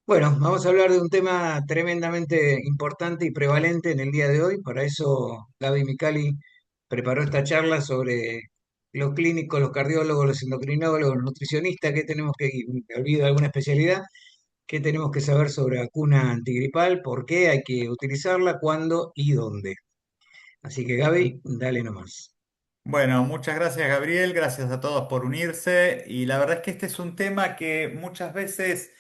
Bueno, vamos a hablar de un tema tremendamente importante y prevalente en el día de hoy. Para eso Gaby Micali preparó esta charla sobre los clínicos, los cardiólogos, los endocrinólogos, los nutricionistas, qué tenemos que, me olvido alguna especialidad, qué tenemos que saber sobre vacuna antigripal, por qué hay que utilizarla, cuándo y dónde. Así que Gaby, dale nomás. Bueno, muchas gracias Gabriel, gracias a todos por unirse y la verdad es que este es un tema que muchas veces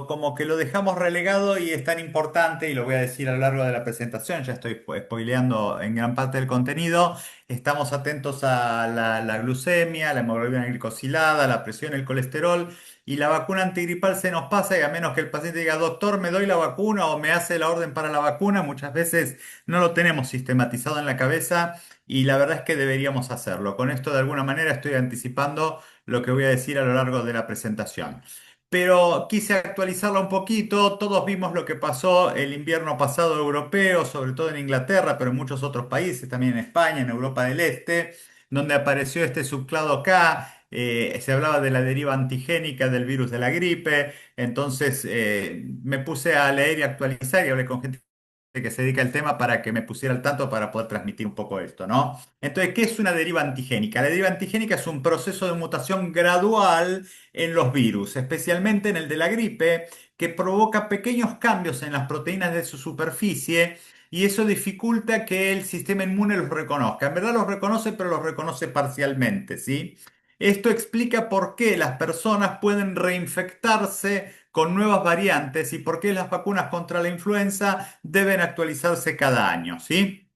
como que lo dejamos relegado y es tan importante y lo voy a decir a lo largo de la presentación, ya estoy spoileando en gran parte del contenido. Estamos atentos a la glucemia, la hemoglobina glicosilada, la presión, el colesterol y la vacuna antigripal se nos pasa y a menos que el paciente diga, doctor, me doy la vacuna o me hace la orden para la vacuna, muchas veces no lo tenemos sistematizado en la cabeza y la verdad es que deberíamos hacerlo. Con esto de alguna manera estoy anticipando lo que voy a decir a lo largo de la presentación. Pero quise actualizarla un poquito. Todos vimos lo que pasó el invierno pasado europeo, sobre todo en Inglaterra, pero en muchos otros países, también en España, en Europa del Este, donde apareció este subclado K. Se hablaba de la deriva antigénica del virus de la gripe. Entonces me puse a leer y actualizar y hablé con gente que se dedica al tema para que me pusiera al tanto para poder transmitir un poco esto, ¿no? Entonces, ¿qué es una deriva antigénica? La deriva antigénica es un proceso de mutación gradual en los virus, especialmente en el de la gripe, que provoca pequeños cambios en las proteínas de su superficie y eso dificulta que el sistema inmune los reconozca. En verdad los reconoce, pero los reconoce parcialmente, ¿sí? Esto explica por qué las personas pueden reinfectarse con nuevas variantes y por qué las vacunas contra la influenza deben actualizarse cada año, ¿sí?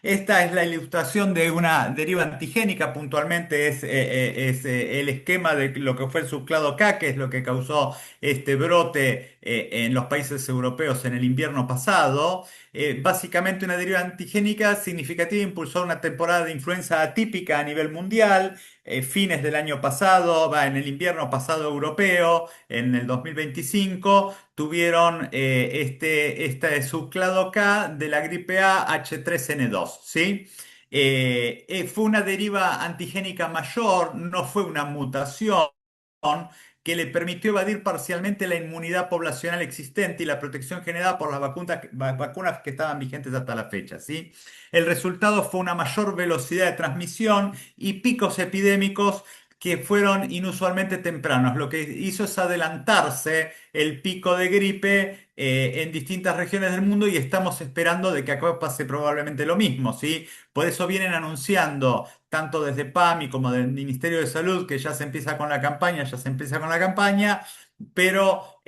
Esta es la ilustración de una deriva antigénica, puntualmente es el esquema de lo que fue el subclado K, que es lo que causó este brote en los países europeos en el invierno pasado. Básicamente una deriva antigénica significativa impulsó una temporada de influenza atípica a nivel mundial, fines del año pasado, en el invierno pasado europeo, en el 2025 tuvieron este subclado K de la gripe A H3N2, ¿sí? Fue una deriva antigénica mayor, no fue una mutación que le permitió evadir parcialmente la inmunidad poblacional existente y la protección generada por las vacunas que estaban vigentes hasta la fecha, ¿sí? El resultado fue una mayor velocidad de transmisión y picos epidémicos que fueron inusualmente tempranos. Lo que hizo es adelantarse el pico de gripe en distintas regiones del mundo y estamos esperando de que acá pase probablemente lo mismo, ¿sí? Por eso vienen anunciando, tanto desde PAMI como del Ministerio de Salud, que ya se empieza con la campaña, ya se empieza con la campaña, pero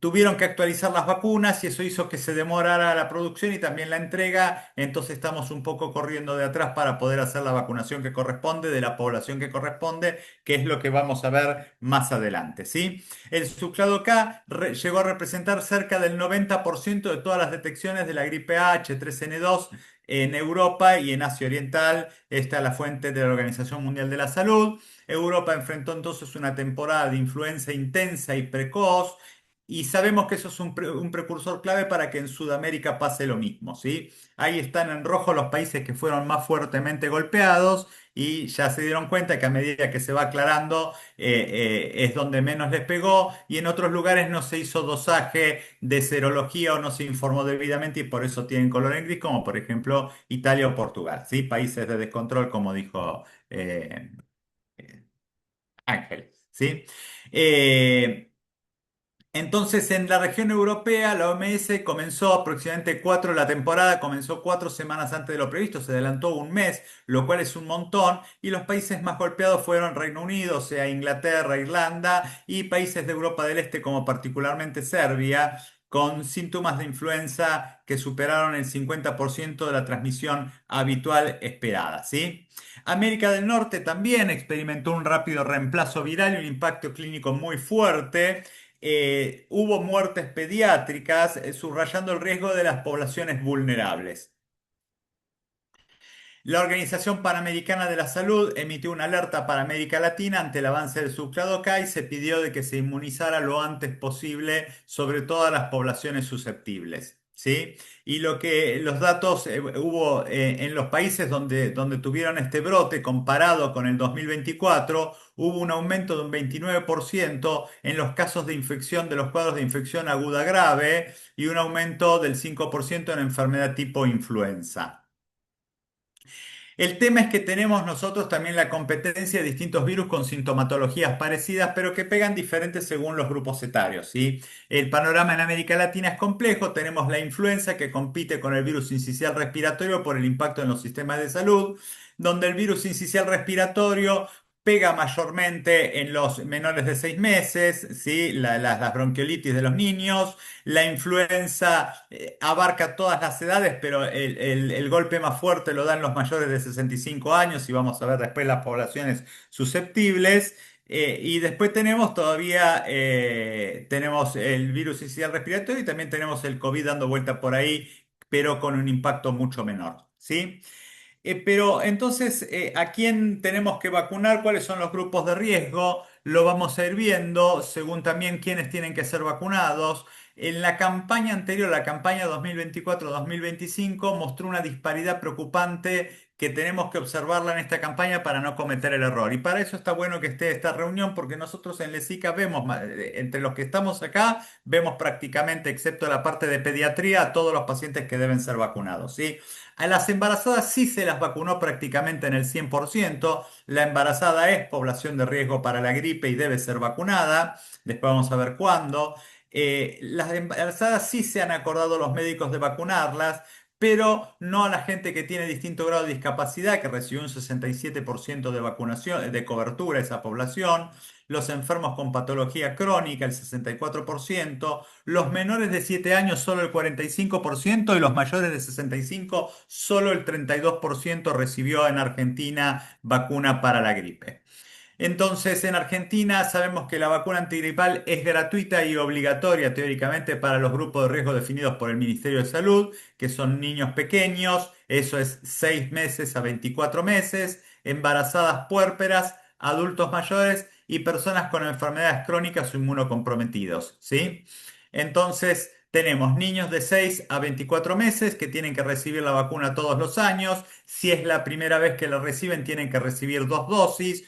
tuvieron que actualizar las vacunas y eso hizo que se demorara la producción y también la entrega, entonces estamos un poco corriendo de atrás para poder hacer la vacunación que corresponde de la población que corresponde, que es lo que vamos a ver más adelante, ¿sí? El suclado K llegó a representar cerca del 90% de todas las detecciones de la gripe A H3N2 en Europa y en Asia Oriental. Esta es la fuente de la Organización Mundial de la Salud. Europa enfrentó entonces una temporada de influenza intensa y precoz. Y sabemos que eso es un precursor clave para que en Sudamérica pase lo mismo, ¿sí? Ahí están en rojo los países que fueron más fuertemente golpeados y ya se dieron cuenta que a medida que se va aclarando es donde menos les pegó y en otros lugares no se hizo dosaje de serología o no se informó debidamente y por eso tienen color en gris, como por ejemplo Italia o Portugal, ¿sí? Países de descontrol, como dijo eh, Ángeles, ¿sí? Eh, entonces, en la región europea, la OMS comenzó aproximadamente la temporada comenzó 4 semanas antes de lo previsto, se adelantó un mes, lo cual es un montón, y los países más golpeados fueron Reino Unido, o sea, Inglaterra, Irlanda, y países de Europa del Este, como particularmente Serbia, con síntomas de influenza que superaron el 50% de la transmisión habitual esperada, ¿sí? América del Norte también experimentó un rápido reemplazo viral y un impacto clínico muy fuerte. Hubo muertes pediátricas, subrayando el riesgo de las poblaciones vulnerables. La Organización Panamericana de la Salud emitió una alerta para América Latina ante el avance del subclado K y se pidió de que se inmunizara lo antes posible sobre todas las poblaciones susceptibles. ¿sí? Y los datos hubo en los países donde tuvieron este brote comparado con el 2024, hubo un aumento de un 29% en los casos de infección de los cuadros de infección aguda grave y un aumento del 5% en enfermedad tipo influenza. El tema es que tenemos nosotros también la competencia de distintos virus con sintomatologías parecidas, pero que pegan diferentes según los grupos etarios, ¿sí? El panorama en América Latina es complejo. Tenemos la influenza que compite con el virus sincicial respiratorio por el impacto en los sistemas de salud, donde el virus sincicial respiratorio pega mayormente en los menores de 6 meses, ¿sí? Las bronquiolitis de los niños. La influenza abarca todas las edades, pero el golpe más fuerte lo dan los mayores de 65 años y vamos a ver después las poblaciones susceptibles. Y después tenemos todavía tenemos el virus sincicial respiratorio y también tenemos el COVID dando vuelta por ahí, pero con un impacto mucho menor, ¿sí? Pero entonces, ¿a quién tenemos que vacunar? ¿Cuáles son los grupos de riesgo? Lo vamos a ir viendo según también quiénes tienen que ser vacunados. En la campaña anterior, la campaña 2024-2025, mostró una disparidad preocupante que tenemos que observarla en esta campaña para no cometer el error. Y para eso está bueno que esté esta reunión, porque nosotros en LESICA vemos, entre los que estamos acá, vemos prácticamente, excepto la parte de pediatría, a todos los pacientes que deben ser vacunados, ¿sí? A las embarazadas sí se las vacunó prácticamente en el 100%. La embarazada es población de riesgo para la gripe y debe ser vacunada. Después vamos a ver cuándo. Las embarazadas sí se han acordado los médicos de vacunarlas, pero no a la gente que tiene distinto grado de discapacidad, que recibió un 67% de vacunación, de cobertura esa población. Los enfermos con patología crónica, el 64%, los menores de 7 años solo el 45% y los mayores de 65 solo el 32% recibió en Argentina vacuna para la gripe. Entonces, en Argentina sabemos que la vacuna antigripal es gratuita y obligatoria teóricamente para los grupos de riesgo definidos por el Ministerio de Salud, que son niños pequeños, eso es 6 meses a 24 meses, embarazadas puérperas, adultos mayores y personas con enfermedades crónicas o inmunocomprometidos, ¿sí? Entonces, tenemos niños de 6 a 24 meses que tienen que recibir la vacuna todos los años. Si es la primera vez que la reciben, tienen que recibir 2 dosis,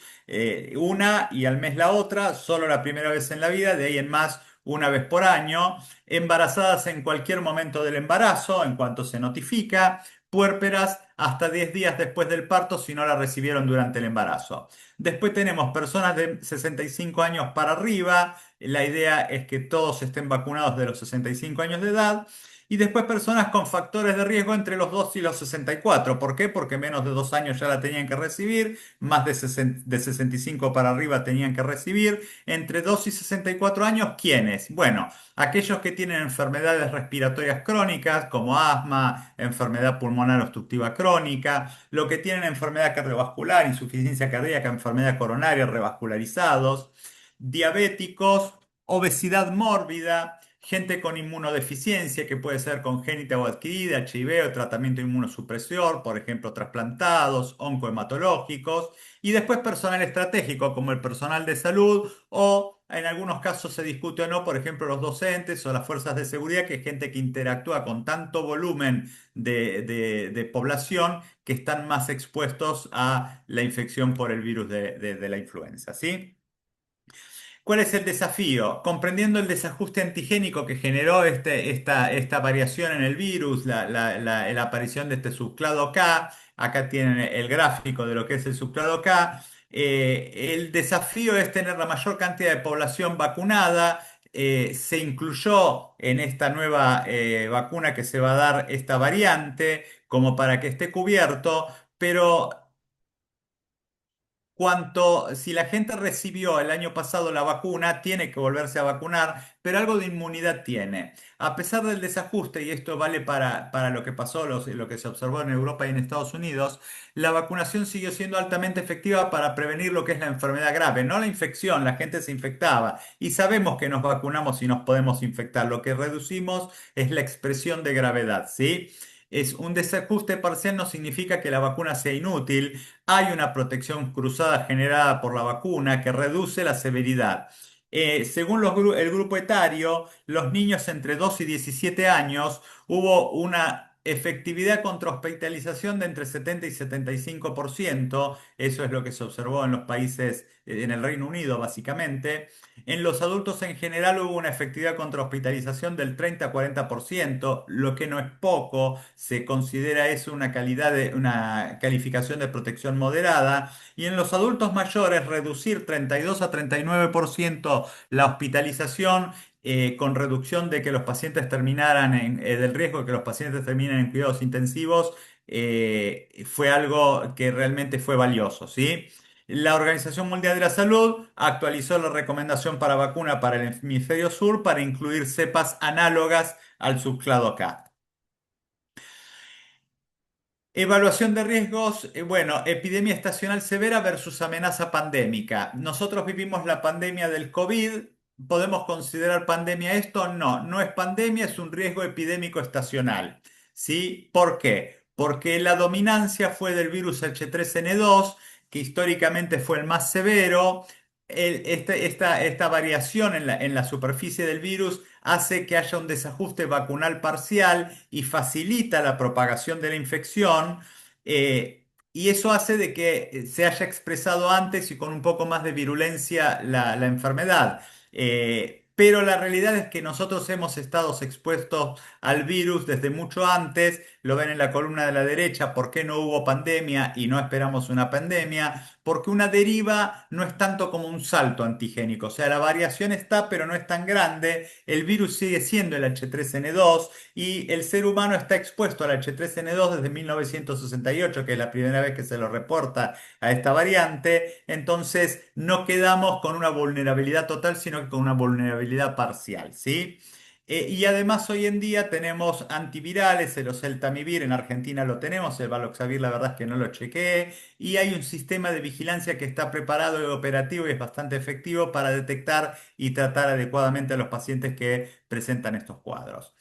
una y al mes la otra, solo la primera vez en la vida, de ahí en más una vez por año. Embarazadas en cualquier momento del embarazo, en cuanto se notifica. Puérperas hasta 10 días después del parto si no la recibieron durante el embarazo. Después tenemos personas de 65 años para arriba. La idea es que todos estén vacunados de los 65 años de edad. Y después personas con factores de riesgo entre los 2 y los 64. ¿Por qué? Porque menos de 2 años ya la tenían que recibir, más de 65 para arriba tenían que recibir. Entre 2 y 64 años, ¿quiénes? Bueno, aquellos que tienen enfermedades respiratorias crónicas como asma, enfermedad pulmonar obstructiva crónica, lo que tienen enfermedad cardiovascular, insuficiencia cardíaca, enfermedad coronaria, revascularizados, diabéticos, obesidad mórbida, gente con inmunodeficiencia que puede ser congénita o adquirida, HIV o tratamiento inmunosupresor, por ejemplo, trasplantados, oncohematológicos, y después personal estratégico como el personal de salud o en algunos casos se discute o no, por ejemplo, los docentes o las fuerzas de seguridad, que es gente que interactúa con tanto volumen de población que están más expuestos a la infección por el virus de la influenza, ¿sí? ¿Cuál es el desafío? Comprendiendo el desajuste antigénico que generó esta variación en el virus, la aparición de este subclado K, acá tienen el gráfico de lo que es el subclado K, el desafío es tener la mayor cantidad de población vacunada. Se incluyó en esta nueva vacuna que se va a dar esta variante como para que esté cubierto, pero si la gente recibió el año pasado la vacuna, tiene que volverse a vacunar, pero algo de inmunidad tiene. A pesar del desajuste, y esto vale para lo que pasó, lo que se observó en Europa y en Estados Unidos, la vacunación siguió siendo altamente efectiva para prevenir lo que es la enfermedad grave, no la infección. La gente se infectaba y sabemos que nos vacunamos y nos podemos infectar. Lo que reducimos es la expresión de gravedad, ¿sí? Es un desajuste parcial, no significa que la vacuna sea inútil. Hay una protección cruzada generada por la vacuna que reduce la severidad. Según el grupo etario, los niños entre 2 y 17 años hubo una efectividad contra hospitalización de entre 70 y 75%. Eso es lo que se observó en los países, en el Reino Unido básicamente. En los adultos en general hubo una efectividad contra hospitalización del 30 a 40%, lo que no es poco. Se considera eso una una calificación de protección moderada. Y en los adultos mayores, reducir 32 a 39% la hospitalización, con reducción de que los pacientes del riesgo de que los pacientes terminen en cuidados intensivos, fue algo que realmente fue valioso, ¿sí? La Organización Mundial de la Salud actualizó la recomendación para vacuna para el hemisferio sur para incluir cepas análogas al subclado K. Evaluación de riesgos, bueno, epidemia estacional severa versus amenaza pandémica. Nosotros vivimos la pandemia del COVID. ¿Podemos considerar pandemia esto? No, no es pandemia, es un riesgo epidémico estacional. ¿Sí? ¿Por qué? Porque la dominancia fue del virus H3N2, que históricamente fue el más severo. Esta variación en la superficie del virus hace que haya un desajuste vacunal parcial y facilita la propagación de la infección. Y eso hace de que se haya expresado antes y con un poco más de virulencia la enfermedad. Pero la realidad es que nosotros hemos estado expuestos al virus desde mucho antes. Lo ven en la columna de la derecha, ¿por qué no hubo pandemia y no esperamos una pandemia? Porque una deriva no es tanto como un salto antigénico, o sea, la variación está, pero no es tan grande. El virus sigue siendo el H3N2 y el ser humano está expuesto al H3N2 desde 1968, que es la primera vez que se lo reporta a esta variante. Entonces, no quedamos con una vulnerabilidad total, sino que con una vulnerabilidad parcial, ¿sí? Y además hoy en día tenemos antivirales, el oseltamivir en Argentina lo tenemos, el Baloxavir la verdad es que no lo chequeé, y hay un sistema de vigilancia que está preparado y operativo y es bastante efectivo para detectar y tratar adecuadamente a los pacientes que presentan estos cuadros.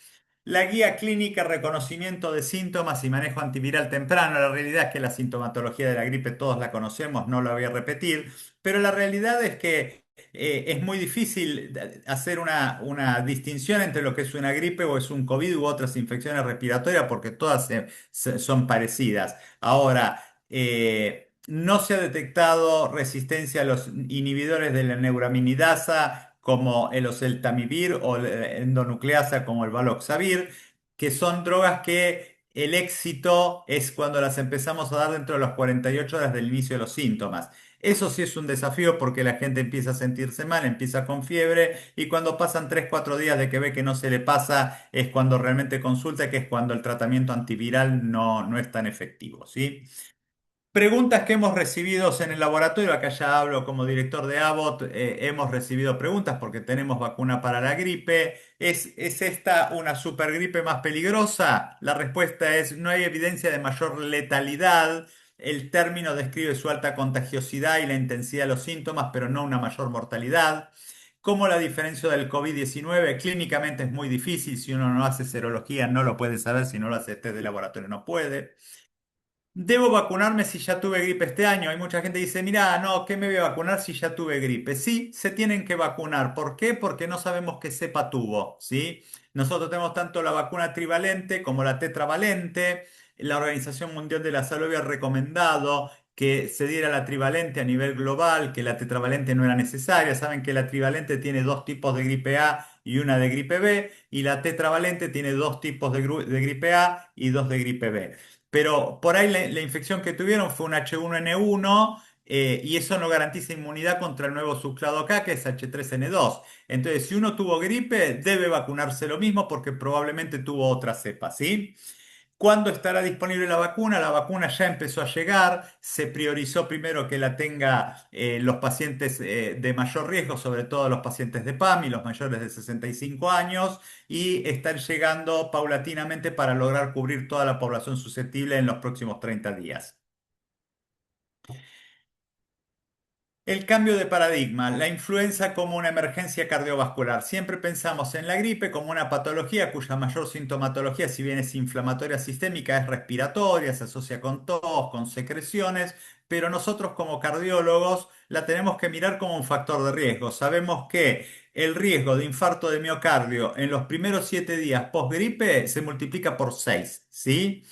La guía clínica, reconocimiento de síntomas y manejo antiviral temprano. La realidad es que la sintomatología de la gripe todos la conocemos, no la voy a repetir, pero la realidad es que es muy difícil hacer una distinción entre lo que es una gripe o es un COVID u otras infecciones respiratorias porque todas son parecidas. Ahora, no se ha detectado resistencia a los inhibidores de la neuraminidasa como el oseltamivir o la endonucleasa como el valoxavir, que son drogas que el éxito es cuando las empezamos a dar dentro de las 48 horas del inicio de los síntomas. Eso sí es un desafío porque la gente empieza a sentirse mal, empieza con fiebre y cuando pasan 3 4 días de que ve que no se le pasa es cuando realmente consulta, que es cuando el tratamiento antiviral no es tan efectivo, ¿sí? Preguntas que hemos recibido en el laboratorio, acá ya hablo como director de Abbott, hemos recibido preguntas porque tenemos vacuna para la gripe. ¿Es esta una supergripe más peligrosa? La respuesta es no hay evidencia de mayor letalidad. El término describe su alta contagiosidad y la intensidad de los síntomas, pero no una mayor mortalidad. ¿Cómo la diferencia del COVID-19? Clínicamente es muy difícil, si uno no hace serología no lo puede saber, si no lo hace test de laboratorio no puede. ¿Debo vacunarme si ya tuve gripe este año? Hay mucha gente que dice, mira, no, ¿qué me voy a vacunar si ya tuve gripe? Sí, se tienen que vacunar. ¿Por qué? Porque no sabemos qué cepa tuvo, ¿sí? Nosotros tenemos tanto la vacuna trivalente como la tetravalente. La Organización Mundial de la Salud había recomendado que se diera la trivalente a nivel global, que la tetravalente no era necesaria. Saben que la trivalente tiene dos tipos de gripe A y una de gripe B, y la tetravalente tiene dos tipos de gripe A y dos de gripe B. Pero por ahí la infección que tuvieron fue un H1N1, y eso no garantiza inmunidad contra el nuevo subclado K, que es H3N2. Entonces, si uno tuvo gripe, debe vacunarse lo mismo porque probablemente tuvo otra cepa, ¿sí? ¿Cuándo estará disponible la vacuna? La vacuna ya empezó a llegar. Se priorizó primero que la tenga los pacientes de mayor riesgo, sobre todo los pacientes de PAMI, los mayores de 65 años, y están llegando paulatinamente para lograr cubrir toda la población susceptible en los próximos 30 días. El cambio de paradigma, la influenza como una emergencia cardiovascular. Siempre pensamos en la gripe como una patología cuya mayor sintomatología, si bien es inflamatoria sistémica, es respiratoria, se asocia con tos, con secreciones, pero nosotros como cardiólogos la tenemos que mirar como un factor de riesgo. Sabemos que el riesgo de infarto de miocardio en los primeros 7 días post-gripe se multiplica por 6, ¿sí?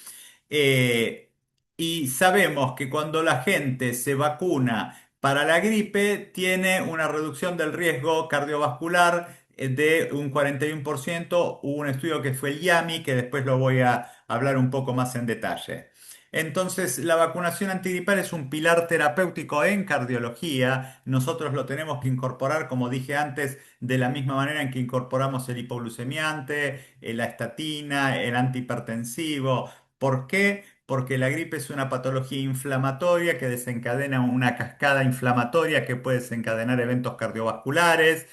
Eh, y sabemos que cuando la gente se vacuna para la gripe, tiene una reducción del riesgo cardiovascular de un 41%. Hubo un estudio que fue el YAMI, que después lo voy a hablar un poco más en detalle. Entonces, la vacunación antigripal es un pilar terapéutico en cardiología. Nosotros lo tenemos que incorporar, como dije antes, de la misma manera en que incorporamos el hipoglucemiante, la estatina, el antihipertensivo. ¿Por qué? Porque la gripe es una patología inflamatoria que desencadena una cascada inflamatoria que puede desencadenar eventos cardiovasculares.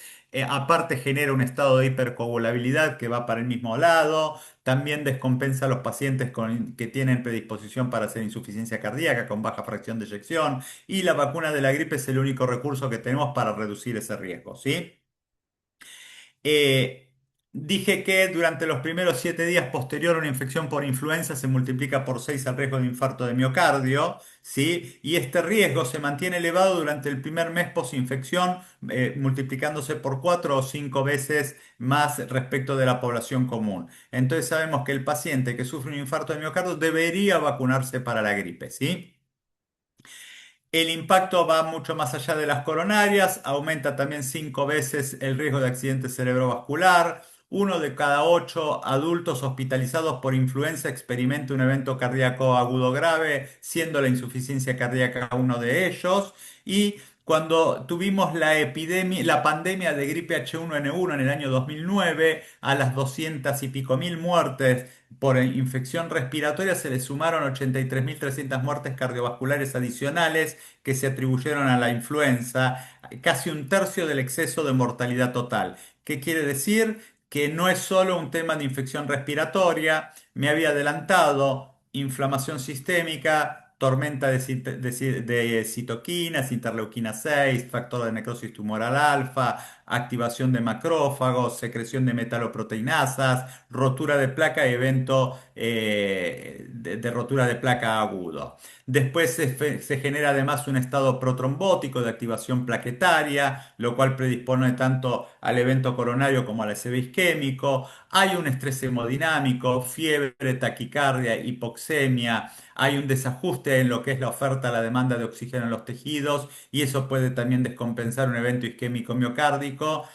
Aparte genera un estado de hipercoagulabilidad que va para el mismo lado. También descompensa a los pacientes que tienen predisposición para hacer insuficiencia cardíaca con baja fracción de eyección. Y la vacuna de la gripe es el único recurso que tenemos para reducir ese riesgo, ¿sí? Eh, Dije que durante los primeros 7 días posterior a una infección por influenza se multiplica por 6 el riesgo de infarto de miocardio, ¿sí? Y este riesgo se mantiene elevado durante el primer mes posinfección, multiplicándose por 4 o 5 veces más respecto de la población común. Entonces sabemos que el paciente que sufre un infarto de miocardio debería vacunarse para la gripe, ¿sí? El impacto va mucho más allá de las coronarias, aumenta también 5 veces el riesgo de accidente cerebrovascular. Uno de cada 8 adultos hospitalizados por influenza experimenta un evento cardíaco agudo grave, siendo la insuficiencia cardíaca uno de ellos. Y cuando tuvimos la epidemia, la pandemia de gripe H1N1 en el año 2009, a las 200 y pico mil muertes por infección respiratoria se le sumaron 83.300 muertes cardiovasculares adicionales que se atribuyeron a la influenza, casi un tercio del exceso de mortalidad total. ¿Qué quiere decir? Que no es solo un tema de infección respiratoria, me había adelantado, inflamación sistémica, tormenta de citoquinas, interleuquina 6, factor de necrosis tumoral alfa, activación de macrófagos, secreción de metaloproteinasas, rotura de placa y evento de rotura de placa agudo. Después se genera además un estado protrombótico de activación plaquetaria, lo cual predispone tanto al evento coronario como al ACV isquémico. Hay un estrés hemodinámico, fiebre, taquicardia, hipoxemia. Hay un desajuste en lo que es la oferta, la demanda de oxígeno en los tejidos y eso puede también descompensar un evento isquémico miocárdico.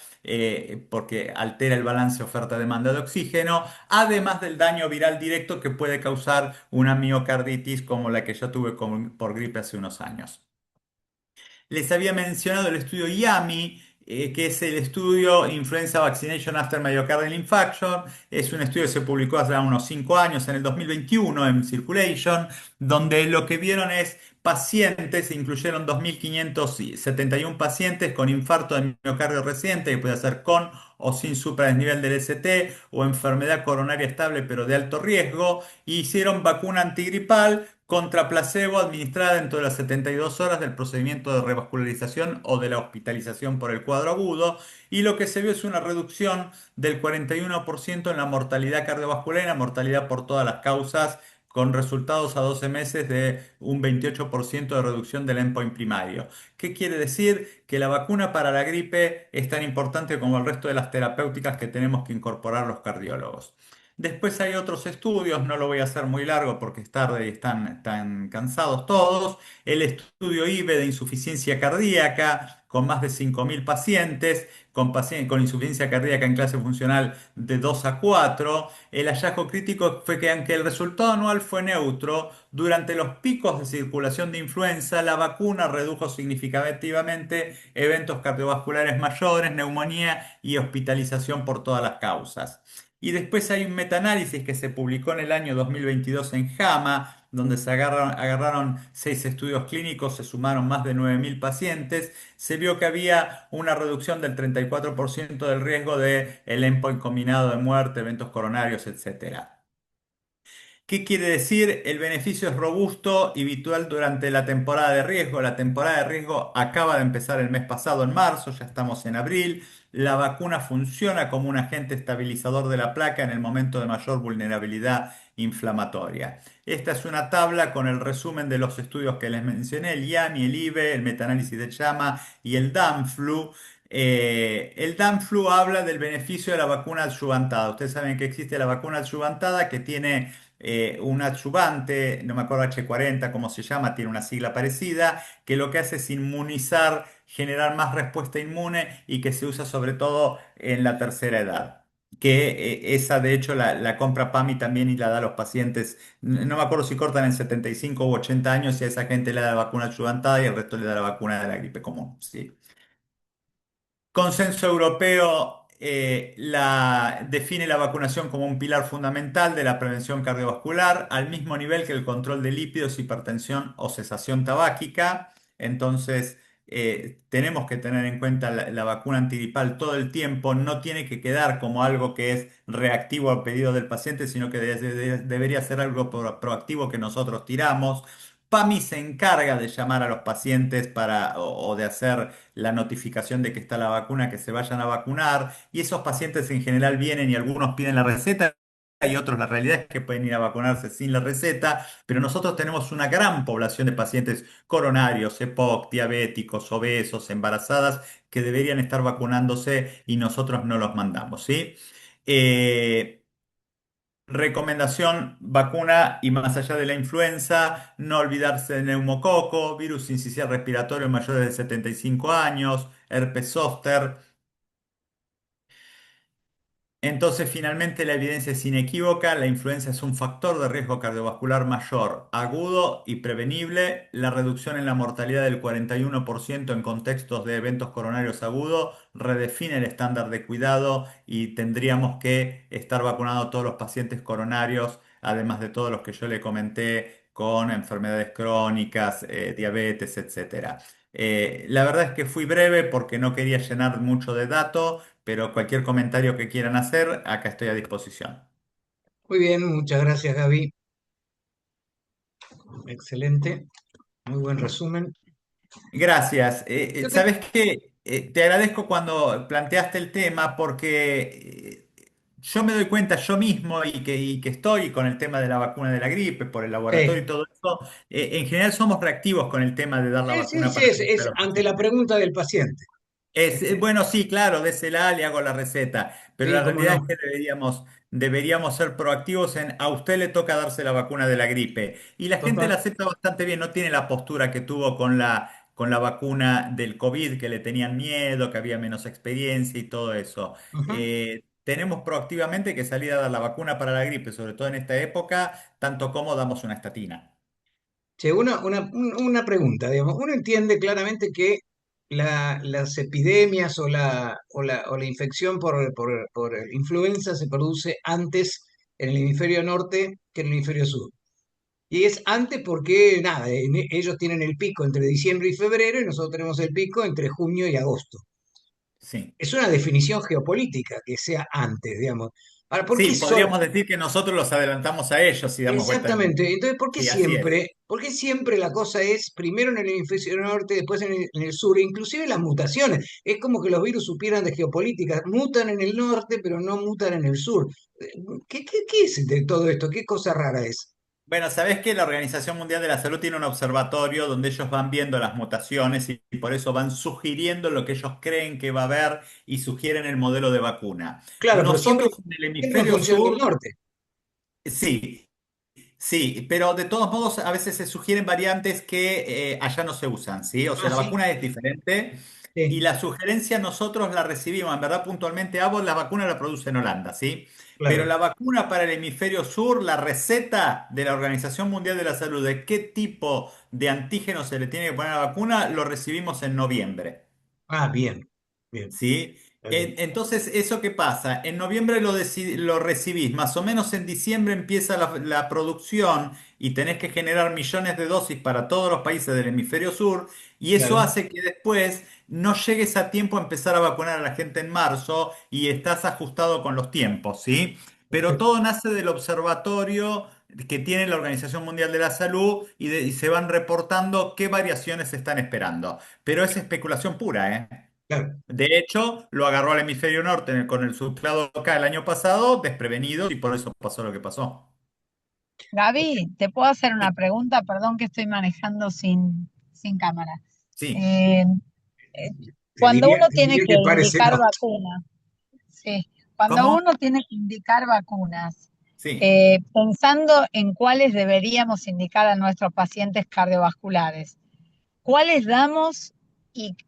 Porque altera el balance oferta-demanda de oxígeno, además del daño viral directo que puede causar una miocarditis como la que yo tuve por gripe hace unos años. Les había mencionado el estudio YAMI, que es el estudio Influenza Vaccination After Myocardial Infarction. Es un estudio que se publicó hace unos 5 años, en el 2021, en Circulation, donde lo que vieron es pacientes, se incluyeron 2.571 pacientes con infarto de miocardio reciente, que puede ser con o sin supradesnivel del ST o enfermedad coronaria estable pero de alto riesgo, e hicieron vacuna antigripal contra placebo administrada dentro de las 72 horas del procedimiento de revascularización o de la hospitalización por el cuadro agudo, y lo que se vio es una reducción del 41% en la mortalidad cardiovascular y en la mortalidad por todas las causas, con resultados a 12 meses de un 28% de reducción del endpoint primario. ¿Qué quiere decir? Que la vacuna para la gripe es tan importante como el resto de las terapéuticas que tenemos que incorporar los cardiólogos. Después hay otros estudios, no lo voy a hacer muy largo porque es tarde y están cansados todos. El estudio IBE de insuficiencia cardíaca con más de 5.000 pacientes, con insuficiencia cardíaca en clase funcional de 2 a 4. El hallazgo crítico fue que aunque el resultado anual fue neutro, durante los picos de circulación de influenza, la vacuna redujo significativamente eventos cardiovasculares mayores, neumonía y hospitalización por todas las causas. Y después hay un metaanálisis que se publicó en el año 2022 en JAMA, donde agarraron 6 estudios clínicos, se sumaron más de 9.000 pacientes. Se vio que había una reducción del 34% del riesgo de el endpoint combinado de muerte, eventos coronarios, etcétera. ¿Qué quiere decir? El beneficio es robusto y habitual durante la temporada de riesgo. La temporada de riesgo acaba de empezar el mes pasado, en marzo, ya estamos en abril. La vacuna funciona como un agente estabilizador de la placa en el momento de mayor vulnerabilidad inflamatoria. Esta es una tabla con el resumen de los estudios que les mencioné, el IAMI, el IBE, el metaanálisis de JAMA y el DAMFLU. El DAMFLU habla del beneficio de la vacuna adyuvantada. Ustedes saben que existe la vacuna adyuvantada que tiene un adyuvante, no me acuerdo H40 cómo se llama, tiene una sigla parecida, que lo que hace es inmunizar, generar más respuesta inmune y que se usa sobre todo en la tercera edad. Que esa de hecho la compra PAMI también y la da a los pacientes, no me acuerdo si cortan en 75 u 80 años y a esa gente le da la vacuna adyuvantada y el resto le da la vacuna de la gripe común. ¿Sí? Consenso europeo define la vacunación como un pilar fundamental de la prevención cardiovascular, al mismo nivel que el control de lípidos, hipertensión o cesación tabáquica. Entonces, tenemos que tener en cuenta la vacuna antigripal todo el tiempo. No tiene que quedar como algo que es reactivo al pedido del paciente, sino que debería ser algo proactivo que nosotros tiramos. PAMI se encarga de llamar a los pacientes o de hacer la notificación de que está la vacuna, que se vayan a vacunar, y esos pacientes en general vienen y algunos piden la receta. Y otros, la realidad es que pueden ir a vacunarse sin la receta, pero nosotros tenemos una gran población de pacientes coronarios, EPOC, diabéticos, obesos, embarazadas, que deberían estar vacunándose y nosotros no los mandamos, ¿sí? Eh, Recomendación, vacuna y más allá de la influenza, no olvidarse del neumococo, virus sincicial respiratorio en mayores de 75 años, herpes zóster. Entonces, finalmente, la evidencia es inequívoca, la influenza es un factor de riesgo cardiovascular mayor, agudo y prevenible. La reducción en la mortalidad del 41% en contextos de eventos coronarios agudos redefine el estándar de cuidado y tendríamos que estar vacunando a todos los pacientes coronarios, además de todos los que yo le comenté con enfermedades crónicas, diabetes, etcétera. La verdad es que fui breve porque no quería llenar mucho de datos, pero cualquier comentario que quieran hacer, acá estoy a disposición. Muy bien, muchas gracias, Gaby. Excelente, muy buen resumen. Gracias. Yo te- ¿Sabes qué? Te agradezco cuando planteaste el tema porque yo me doy cuenta yo mismo y que estoy con el tema de la vacuna de la gripe por el laboratorio y sí, todo eso. En general somos reactivos con el tema de dar la sí, sí, vacuna sí, para es a los ante la pacientes. pregunta del paciente. Bueno, sí, claro, désela, le hago la receta, pero Sí, la cómo realidad es no. que deberíamos ser proactivos en a usted le toca darse la vacuna de la gripe. Y la gente la Total. acepta bastante bien, no tiene la postura que tuvo con la vacuna del COVID, que le tenían miedo, que había menos experiencia y todo eso. Ujú. Tenemos proactivamente que salir a dar la vacuna para la gripe, sobre todo en esta época, tanto como damos una estatina. Che, una pregunta, digamos. Uno entiende claramente que las epidemias o la infección por influenza se produce antes en el hemisferio norte que en el hemisferio sur. Y es antes porque, nada, ellos tienen el pico entre diciembre y febrero y nosotros tenemos el pico entre junio y agosto. Sí. Es una definición geopolítica que sea antes, digamos. Ahora, ¿por qué Sí, son? podríamos decir que nosotros los adelantamos a ellos y damos vuelta al mundo. Exactamente. Entonces, Sí, así es. por qué siempre la cosa es primero en el hemisferio norte, después en el sur, e inclusive las mutaciones? Es como que los virus supieran de geopolítica, mutan en el norte, pero no mutan en el sur. Eh, ¿Qué es de todo esto? ¿Qué cosa rara es? Bueno, sabés que la Organización Mundial de la Salud tiene un observatorio donde ellos van viendo las mutaciones y por eso van sugiriendo lo que ellos creen que va a haber y sugieren el modelo de vacuna. Claro, pero siempre, Nosotros en el siempre en hemisferio función del sur, norte. sí. Sí, pero de todos modos a veces se sugieren variantes que allá no se usan, ¿sí? O sea, Ah, la sí, vacuna es diferente y sí, la sugerencia nosotros la recibimos, en verdad puntualmente Abbott la vacuna la produce en Holanda, ¿sí? Pero claro. la vacuna para el hemisferio sur, la receta de la Organización Mundial de la Salud de qué tipo de antígeno se le tiene que poner a la vacuna, lo recibimos en noviembre. Ah, bien, bien, ¿Sí? está bien. Entonces, ¿eso qué pasa? En noviembre lo recibís, más o menos en diciembre empieza la producción y tenés que generar millones de dosis para todos los países del hemisferio sur y eso Claro, hace que después no llegues a tiempo a empezar a vacunar a la gente en marzo y estás ajustado con los tiempos, ¿sí? Pero perfecto. todo nace del observatorio que tiene la Organización Mundial de la Salud y se van reportando qué variaciones se están esperando. Pero es especulación pura, ¿eh? Claro. De hecho, lo agarró al hemisferio norte con el subclado acá el año pasado, desprevenido, y por eso pasó lo que pasó. Ok. Gaby, ¿te puedo hacer una Sí, pregunta? Perdón que estoy manejando sin cámara. sí. Eh, eh, Te Cuando diría, uno te tiene diría que que parece el indicar auto. vacunas, sí, cuando ¿Cómo? uno tiene que indicar vacunas, Sí. pensando en cuáles deberíamos indicar a nuestros pacientes cardiovasculares, ¿cuáles damos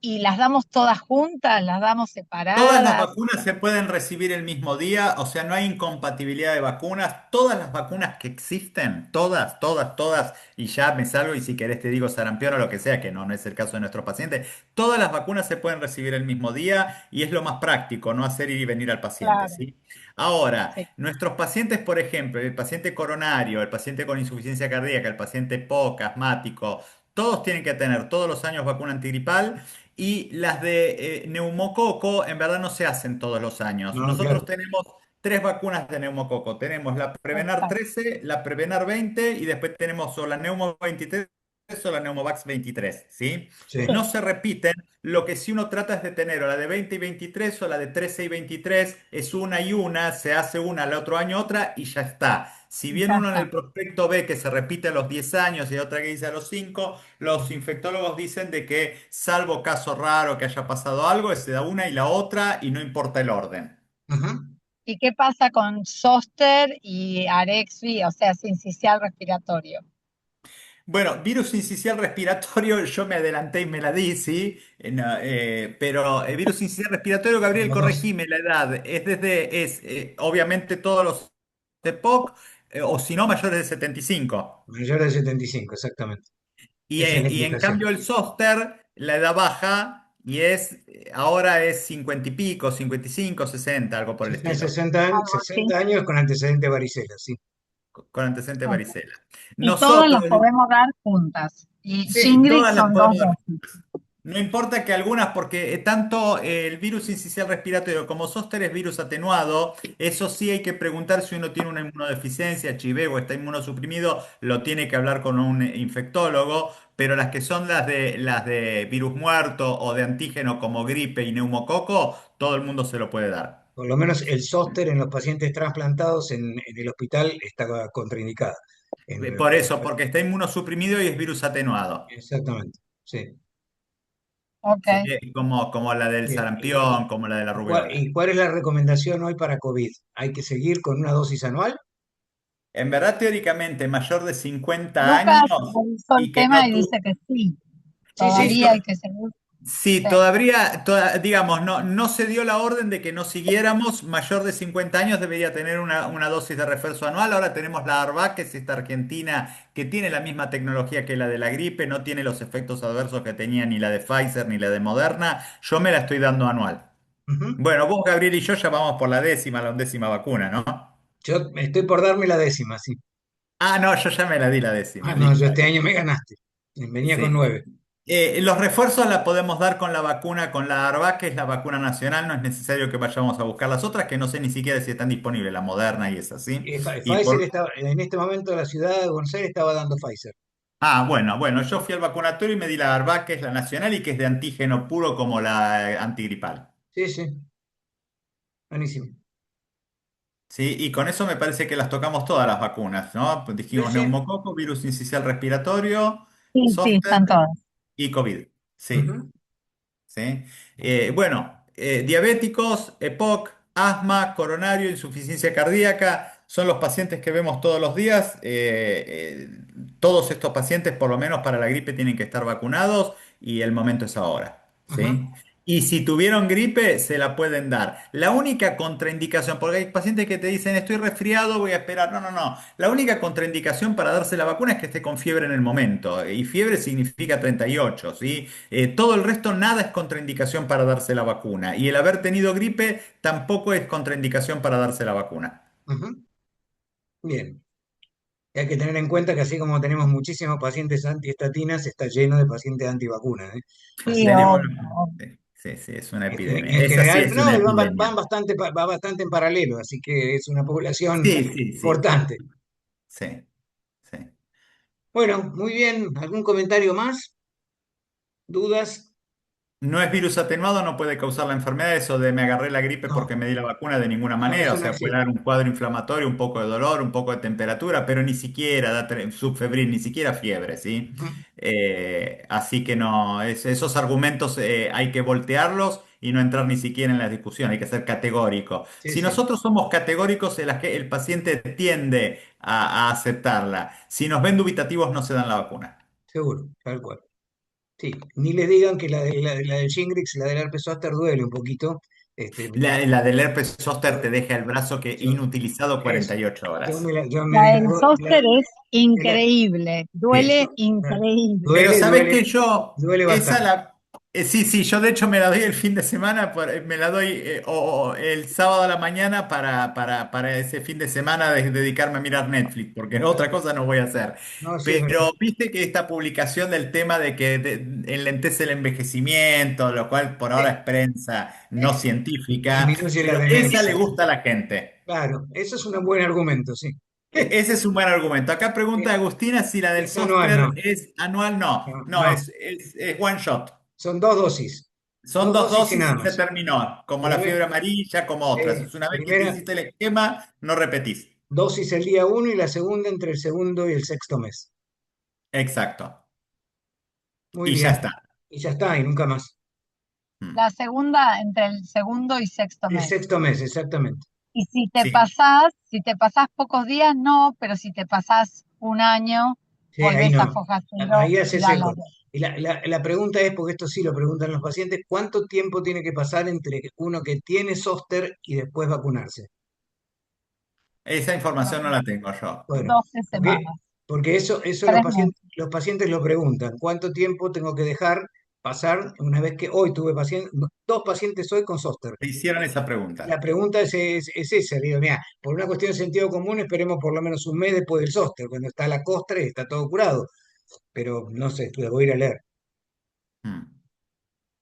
y las damos todas juntas, las damos Todas las separadas? vacunas se pueden recibir el mismo día, o sea, no hay incompatibilidad de vacunas. Todas las vacunas que existen, todas, todas, todas, y ya me salgo y si querés te digo sarampión o lo que sea, que no es el caso de nuestros pacientes, todas las vacunas se pueden recibir el mismo día y es lo más práctico, no hacer ir y venir al paciente, Claro, ¿sí? Ahora, sí, nuestros pacientes, por ejemplo, el paciente coronario, el paciente con insuficiencia cardíaca, el paciente POC, asmático, todos tienen que tener todos los años vacuna antigripal. Y las de neumococo en verdad no se hacen todos los años. No, Nosotros claro. tenemos tres vacunas de neumococo. Tenemos la Prevenar exacto, 13, la Prevenar 20 y después tenemos o la Neumo 23 o la Neumovax 23, ¿sí? Sí. sí, No se repiten, lo que sí uno trata es de tener o la de 20 y 23 o la de 13 y 23, es una y una, se hace una, el otro año otra y ya está. Si bien ya uno en está. el prospecto ve que se repite a los 10 años y otra que dice a los 5, los infectólogos dicen de que salvo caso raro que haya pasado algo, se da una y la otra y no importa el orden. Ajá. ¿Y qué pasa con Zoster y Arexvi, o sea, sincicial respiratorio? Bueno, virus incisional respiratorio, yo me adelanté y me la di, sí, no, pero el virus incisional respiratorio, Son Gabriel, los dos. corregime la edad, obviamente todos los EPOC, o si no, mayores de 75. Mayor de 75, exactamente. Y, Esa es la y en explicación. cambio el Zoster, la edad baja y ahora es 50 y pico, 55, 60, algo por Ya el está en estilo, Sí. 60 años con antecedente varicela, sí. con antecedente de Ok. varicela. Y todas las Nosotros, podemos dar juntas. Y sí, Shingrix todas las son dos podemos. dosis. No importa que algunas, porque tanto el virus incisional respiratorio como zóster es virus atenuado, eso sí hay que preguntar si uno tiene una inmunodeficiencia, HIV o está inmunosuprimido, lo tiene que hablar con un infectólogo, pero las que son las de virus muerto o de antígeno como gripe y neumococo, todo el mundo se lo puede dar. Por lo menos el zóster en los pacientes trasplantados en el hospital está contraindicada. Por eso, porque está inmunosuprimido y es virus atenuado. Exactamente, sí. Ok. ¿Sí? Como la del Bien. sarampión, como la de la Y rubiola. cuál es la recomendación hoy para COVID? ¿Hay que seguir con una dosis anual? En verdad, teóricamente, mayor de 50 Lucas años revisó el y que tema no y dice tuvo. que sí, Sí, sí, todavía hay que seguir. Sí, Sí, todavía, digamos, no se dio la orden de que no siguiéramos. Mayor de 50 años debería tener una dosis de refuerzo anual. Ahora tenemos la ARVAC, que es esta argentina que tiene la misma tecnología que la de la gripe, no tiene los efectos adversos que tenía ni la de Pfizer ni la de Moderna. Yo me la estoy dando anual. ujú. Bueno, vos, Gabriel, y yo ya vamos por la 11ª vacuna, ¿no? Yo estoy por darme la décima, sí. Ah, no, yo ya me la di la Ah, 10ª, no, yo listo. este año me ganaste. Venía con Sí. 9. Los refuerzos la podemos dar con la vacuna, con la ARVAC, que es la vacuna nacional. No es necesario que vayamos a buscar las otras, que no sé ni siquiera si están disponibles, la Moderna y esa, ¿sí? Y Pfizer por... estaba, en este momento la ciudad de Buenos Aires estaba dando Pfizer. bueno, yo fui al vacunatorio y me di la ARVAC, que es la nacional y que es de antígeno puro como la antigripal. Sí, sí, buenísimo. ¿Sí? Y con eso me parece que las tocamos todas las vacunas, ¿no? Pues Sí, dijimos sí. neumococo, virus incisional respiratorio, sí, sí, zóster están todas. y COVID. Sí. Ujú. ¿Sí? Bueno, diabéticos, EPOC, asma, coronario, insuficiencia cardíaca, son los pacientes que vemos todos los días. Todos estos pacientes, por lo menos para la gripe, tienen que estar vacunados y el momento es ahora. Ajá. ¿Sí? Y si tuvieron gripe, se la pueden dar. La única contraindicación, porque hay pacientes que te dicen, estoy resfriado, voy a esperar. No, no, no. La única contraindicación para darse la vacuna es que esté con fiebre en el momento. Y fiebre significa 38, ¿sí? Todo el resto, nada es contraindicación para darse la vacuna. Y el haber tenido gripe tampoco es contraindicación para darse la vacuna. Ajá. Bien. Y hay que tener en cuenta que así como tenemos muchísimos pacientes antiestatinas, está lleno de pacientes antivacunas, ¿eh? Sí, Así que Tenemos... obvio, obvio. Sí, sí, sí, es una epidemia. en Esa sí general, es no, una y van epidemia. bastante, va bastante en paralelo, así que es una población Sí, sí, sí. importante. Sí. Bueno, muy bien. ¿Algún comentario más? ¿Dudas? No es virus atenuado, no puede causar la enfermedad, eso de me agarré la gripe No, porque me di la vacuna de ninguna no, manera, o eso no sea, puede existe. dar un cuadro inflamatorio, un poco de dolor, un poco de temperatura, pero ni siquiera da subfebril, ni siquiera fiebre, ¿sí? Ujú. Así que no, esos argumentos hay que voltearlos y no entrar ni siquiera en la discusión, hay que ser categórico. Sí, Si sí, nosotros somos categóricos, el paciente tiende a aceptarla. Si nos ven dubitativos, no se dan la vacuna. seguro, tal cual. Sí, ni les digan que la del Shingrix, la del herpes zóster duele un poquito. La del herpes zóster te Yo, deja el brazo que yo, inutilizado eso, 48 horas. yo me La del desgarro, zóster es me la- increíble, duele Sí. increíble. Pero duele, sabés duele, que yo, duele esa bastante. la... sí, sí, yo de hecho me la doy el fin de semana, me la doy o el sábado a la mañana para ese fin de semana dedicarme a mirar Netflix, porque otra cosa no voy a hacer. No, sí es verdad. Pero viste que esta publicación del tema de que enlentece el envejecimiento, lo cual por ahora Eh, es prensa no eh, científica, disminuye la pero esa le demencia. gusta a la gente. Claro, eso es un buen argumento, sí. Ese es un buen argumento. Acá pregunta Eh, Agustina si la del Es anual, zóster no, es anual. No, no, no, no. es one shot. Son Son dos dos dosis y dosis nada y se más. terminó, como la Primer- fiebre amarilla, como otras. Es una vez que te primera hiciste el esquema, no repetís. dosis el día uno y la segunda entre el segundo y el sexto mes. Exacto. Muy Y ya bien. está. Y ya está, y nunca más. Mm. La segunda entre el segundo y sexto El mes. sexto mes, exactamente. Y Sí, si te pasás pocos días, no, pero si te pasás un año, Sí, ahí volvés a no. foja cero Ahí y hace das la seco. otra. Y la pregunta es, porque esto sí lo preguntan los pacientes, ¿cuánto tiempo tiene que pasar entre uno que tiene zóster y después vacunarse? esa información no Son la tengo yo. Mm. 12 Porque, semanas, porque eso 3 meses. los pacientes lo preguntan, ¿cuánto tiempo tengo que dejar pasar una vez que hoy tuve pacientes, dos pacientes hoy con zóster? Te hicieron esa La pregunta. pregunta es esa, digo, mira, por una cuestión de sentido común esperemos por lo menos un mes después del zóster, cuando está la costra y está todo curado, pero no sé, la voy a ir a leer. Mm.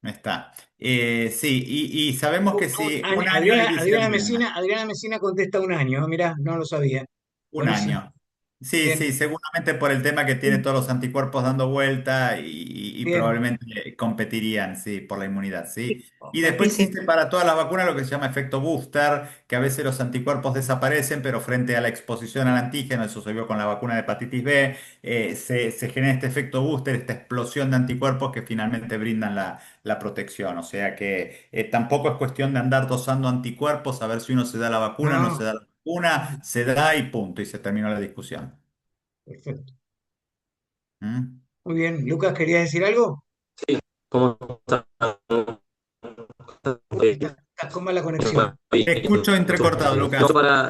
Está. Sí, y sabemos que si un año le quisieron bien. Adriana Mesina contesta un año, mira, no lo sabía. Un Buenísimo. año. Sí, Bien, sí, seguramente por el tema que tiene todos los anticuerpos dando vuelta y bien. probablemente competirían, sí, por la inmunidad, sí. Y Y después si, existe para todas las vacunas lo que se llama efecto booster, que a veces los anticuerpos desaparecen, pero frente a la exposición al antígeno, eso se vio con la vacuna de hepatitis B, se genera este efecto booster, esta explosión de anticuerpos que finalmente brindan la protección. O sea que tampoco es cuestión de andar dosando anticuerpos, a ver si uno se da la vacuna, no se No, da la vacuna, se da y punto, y se terminó la discusión. perfecto. ¿Mm? Muy bien. Lucas, ¿querías decir algo? Sí, ¿cómo están? Estás con mala conexión. Te escucho entrecortado, Yo Lucas. para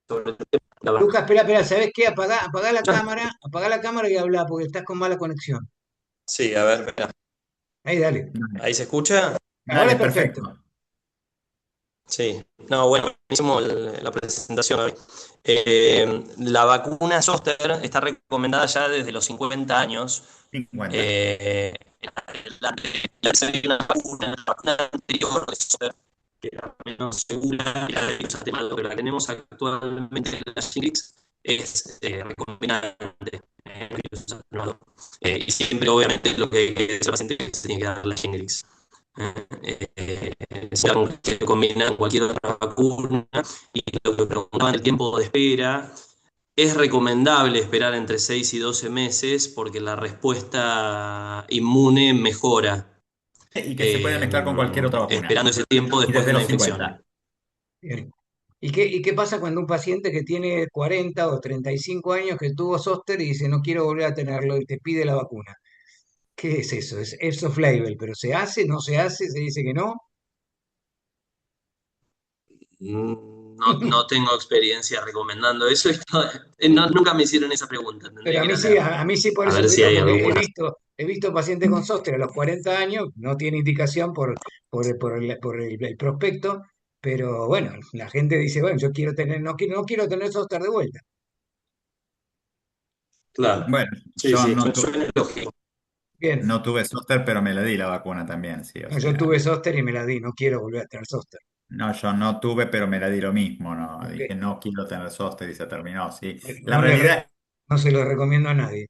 sobre el tema de la Lucas, vacuna. espera, espera, ¿sabes qué? Apagá la cámara y habla porque estás con mala conexión. Sí, a ver, espera. Ahí, dale. Dale, ¿Ahí se escucha? Ahora dale, perfecto. perfecto. Sí. No, bueno, hicimos la presentación hoy. La vacuna Zoster está recomendada ya desde los 50 años. 50. Eh, la, la vacuna anterior de Zoster, que era menos segura, era de virus atenuado, pero la que tenemos actualmente, la Shingrix, es recomendante. Virus atenuado. Y siempre, obviamente, lo que dice el paciente es que se tiene que dar la Shingrix. Es algo que combina con cualquier otra vacuna. Y lo que preguntaban, el tiempo de espera. Es recomendable esperar entre 6 y 12 meses porque la respuesta inmune mejora Y que se puede mezclar con cualquier otra vacuna. esperando ese tiempo Y después desde de la los infección. 50. Bien. Y qué pasa cuando un paciente que tiene 40 o 35 años que tuvo zóster y dice no quiero volver a tenerlo y te pide la vacuna? ¿Qué es eso? Es off-label, pero ¿se hace? ¿No se hace? ¿Se dice que no? No, no tengo experiencia recomendando eso. Nunca me hicieron esa pregunta, Pero tendría que ir a leer. A mí sí por A eso ver te si digo, hay porque alguna. he visto pacientes con zóster a los 40 años, no tiene indicación por el prospecto, pero bueno, la gente dice, bueno, yo quiero tener, no quiero tener zóster de vuelta. Claro. Bueno, Sí, yo sí, no, suena lógico. Bien, no tuve zóster, pero me la di la vacuna también, sí, o no, yo sea. tuve zóster y me la di, no quiero volver a tener zóster. No, yo no tuve, pero me la di lo mismo, ¿no? Ok. Dije, no quiero tener zóster y se terminó, sí. La No le, re- realidad No se lo recomiendo a nadie.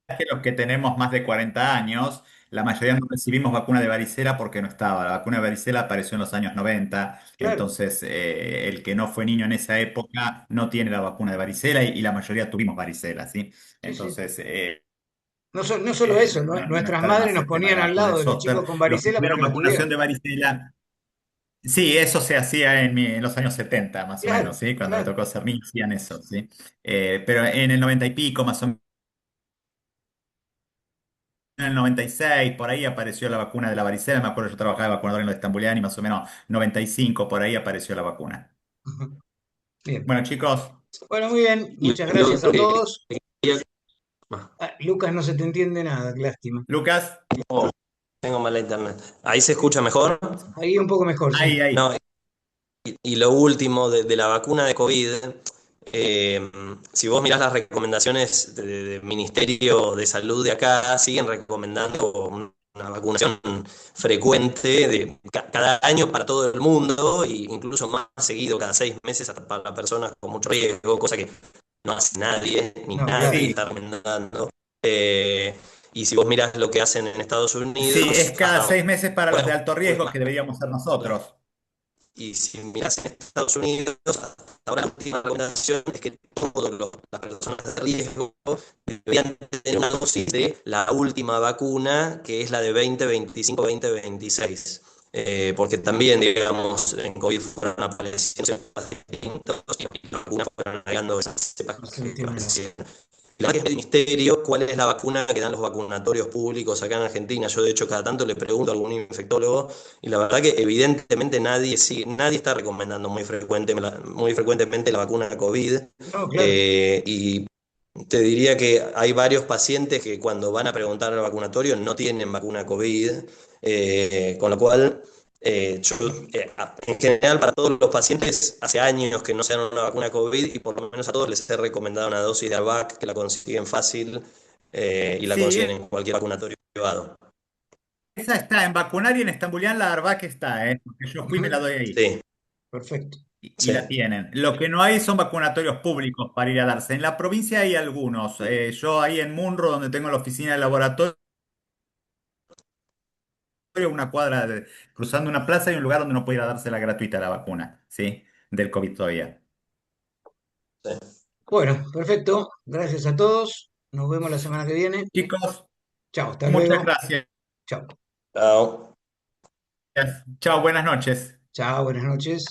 Que los que tenemos más de 40 años, la mayoría no recibimos vacuna de varicela porque no estaba. La vacuna de varicela apareció en los años 90, Claro, entonces el que no fue niño en esa época no tiene la vacuna de varicela y la mayoría tuvimos varicela, ¿sí? sí, sí. Entonces, No solo eso, no nuestras está de madres más nos el tema de ponían la al vacuna lado de de los zóster. chicos con Los que varicela para tuvieron que la tuvieran. vacunación de varicela, sí, eso se hacía en los años 70, más o menos, Claro, ¿sí? Cuando me claro. tocó ser niño, hacían eso, ¿sí? Pero en el 90 y pico, más o menos, en el 96, por ahí apareció la vacuna de la varicela. Me acuerdo, yo trabajaba de vacunador en los Estambuliani, más o menos 95, por ahí apareció la vacuna. Ujú. Bien. Bueno, chicos, Bueno, muy bien. Y Muchas lo gracias a otro todos. que quería- ah, Lucas, no se te entiende nada, qué lástima. Lucas, oh, tengo mala internet. ¿Ahí se escucha mejor? Ahí un poco mejor, sí. ahí. No, y lo último de la vacuna de COVID, si vos mirás las recomendaciones del Ministerio de Salud de acá, siguen recomendando una vacunación frecuente de cada año para todo el mundo, e incluso más seguido, cada 6 meses, hasta para personas con mucho riesgo, cosa que no hace nadie, ni No, nadie claro. Sí, está recomendando. Eh, y si vos mirás lo que hacen en Estados sí, es Unidos, cada hasta 6 meses para los de ahora, alto riesgo que deberíamos ser nosotros. y si miras en Estados Unidos, hasta ahora la última recomendación es que todas las personas de riesgo deberían tener una dosis de la última vacuna, que es la de 2025-2026. Porque también, digamos, en COVID fueron apareciendo cepas distintos y las vacunas fueron agregando esas cepas No se que entiende nada. aparecieron. La verdad que es el misterio cuál es la vacuna que dan los vacunatorios públicos acá en Argentina. Yo, de hecho, cada tanto le pregunto a algún infectólogo y la verdad que evidentemente nadie está recomendando muy frecuentemente la vacuna COVID. No, claro. Y te diría que hay varios pacientes que cuando van a preguntar al vacunatorio no tienen vacuna COVID, con lo cual yo, en general, para todos los pacientes, hace años que no se dan una vacuna COVID y por lo menos a todos les he recomendado una dosis de ARVAC que la consiguen fácil, y la Sí, consiguen en cualquier vacunatorio privado. esa está en vacunar y en Estambulián la verdad que está, ¿eh? Porque yo fui y me la Ujú. doy ahí. Sí, Perfecto. Y la sí. tienen. Lo que no hay son vacunatorios públicos para ir a darse. En la provincia hay algunos. Yo ahí en Munro, donde tengo la oficina de laboratorio, una cuadra cruzando una plaza y un lugar donde no puede ir a darse la gratuita la vacuna, ¿sí? Del COVID todavía. Sí. Bueno, perfecto. Gracias a todos. Nos vemos la semana que viene. Chicos, Chao, hasta muchas luego. gracias. Chao. Chao. Chao, buenas noches. Chao, buenas noches.